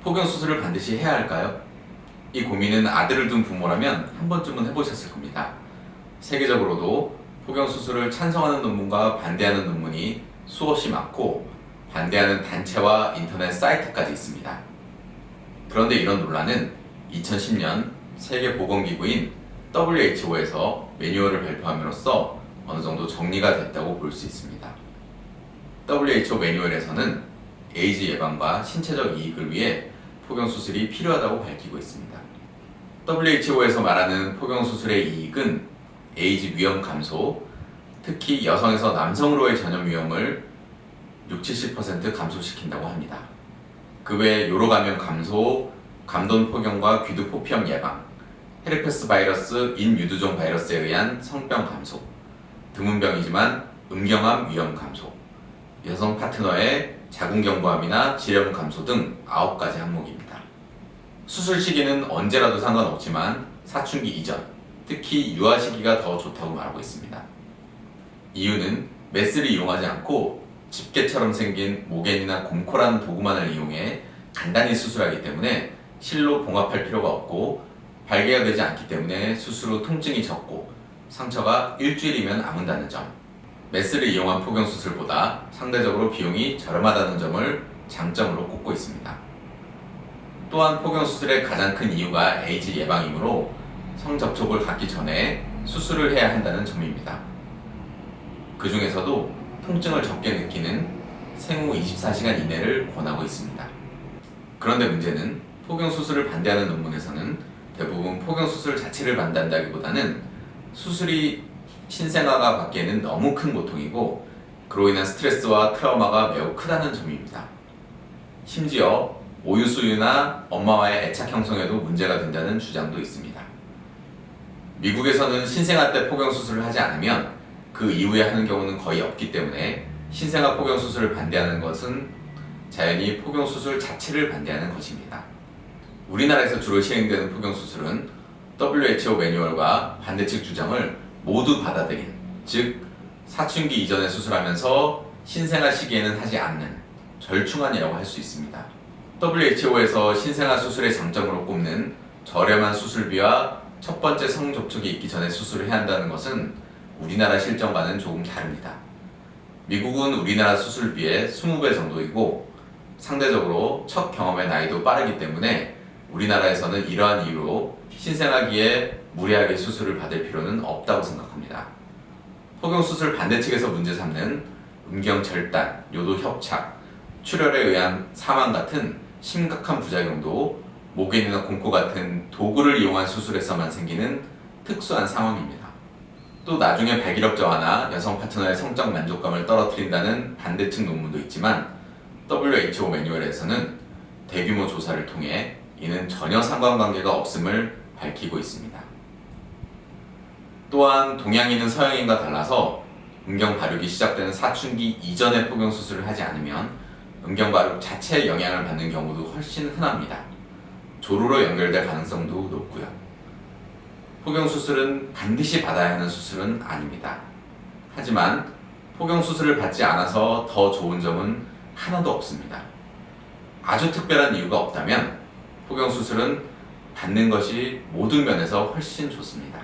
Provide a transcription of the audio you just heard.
포경수술을 반드시 해야 할까요? 이 고민은 아들을 둔 부모라면 한 번쯤은 해보셨을 겁니다. 세계적으로도 포경수술을 찬성하는 논문과 반대하는 논문이 수없이 많고 반대하는 단체와 인터넷 사이트까지 있습니다. 그런데 이런 논란은 2010년 세계보건기구인 WHO에서 매뉴얼을 발표함으로써 어느 정도 정리가 됐다고 볼 수 있습니다. WHO 매뉴얼에서는 에이즈 예방과 신체적 이익을 위해 포경수술이 필요하다고 밝히고 있습니다. WHO에서 말하는 포경수술의 이익은 에이즈 위험 감소, 특히 여성에서 남성으로의 전염 위험을 60-70% 감소시킨다고 합니다. 그 외에 요로 감염 감소, 감돈 포경과 귀두 포피염 예방, 헤르페스 바이러스 인유두종 바이러스에 의한 성병 감소, 드문병이지만 음경암 위험 감소, 여성 파트너의 자궁경부암이나 질염 감소 등 9가지 항목입니다. 수술 시기는 언제라도 상관없지만 사춘기 이전, 특히 유아 시기가 더 좋다고 말하고 있습니다. 이유는 메스를 이용하지 않고 집게처럼 생긴 모겐이나 곰코라는 도구만을 이용해 간단히 수술하기 때문에 실로 봉합할 필요가 없고 발개가 되지 않기 때문에 수술 후 통증이 적고 상처가 일주일이면 아문다는 점, 메스를 이용한 포경수술보다 상대적으로 비용이 저렴하다는 점을 장점으로 꼽고 있습니다. 또한 포경수술의 가장 큰 이유가 에이즈 예방이므로 성접촉을 갖기 전에 수술을 해야 한다는 점입니다. 그 중에서도 통증을 적게 느끼는 생후 24시간 이내를 권하고 있습니다. 그런데 문제는 포경수술을 반대하는 논문에서는 대부분 포경수술 자체를 반대한다기보다는 수술이 신생아가 받기에는 너무 큰 고통이고 그로 인한 스트레스와 트라우마가 매우 크다는 점입니다. 심지어 오유수유나 엄마와의 애착 형성에도 문제가 된다는 주장도 있습니다. 미국에서는 신생아 때 포경수술을 하지 않으면 그 이후에 하는 경우는 거의 없기 때문에 신생아 포경수술을 반대하는 것은 자연히 포경수술 자체를 반대하는 것입니다. 우리나라에서 주로 시행되는 포경수술은 WHO 매뉴얼과 반대측 주장을 모두 받아들인, 즉 사춘기 이전에 수술하면서 신생아 시기에는 하지 않는 절충안이라고 할 수 있습니다. WHO에서 신생아 수술의 장점으로 꼽는 저렴한 수술비와 첫 번째 성접촉이 있기 전에 수술을 해야 한다는 것은 우리나라 실정과는 조금 다릅니다. 미국은 우리나라 수술비의 20배 정도이고 상대적으로 첫 경험의 나이도 빠르기 때문에 우리나라에서는 이러한 이유로 신생아기에 무리하게 수술을 받을 필요는 없다고 생각합니다. 포경수술 반대측에서 문제 삼는 음경절단, 요도협착, 출혈에 의한 사망 같은 심각한 부작용도 모겐이나 곰코 같은 도구를 이용한 수술에서만 생기는 특수한 상황입니다. 또 나중에 발기력 저하나 여성 파트너의 성적 만족감을 떨어뜨린다는 반대측 논문도 있지만 WHO 매뉴얼에서는 대규모 조사를 통해 이는 전혀 상관관계가 없음을 밝히고 있습니다. 또한 동양인은 서양인과 달라서 음경 발육이 시작되는 사춘기 이전에 포경수술을 하지 않으면 음경 발육 자체에 영향을 받는 경우도 훨씬 흔합니다. 조루로 연결될 가능성도 높고요. 포경수술은 반드시 받아야 하는 수술은 아닙니다. 하지만 포경수술을 받지 않아서 더 좋은 점은 하나도 없습니다. 아주 특별한 이유가 없다면 포경수술은 받는 것이 모든 면에서 훨씬 좋습니다.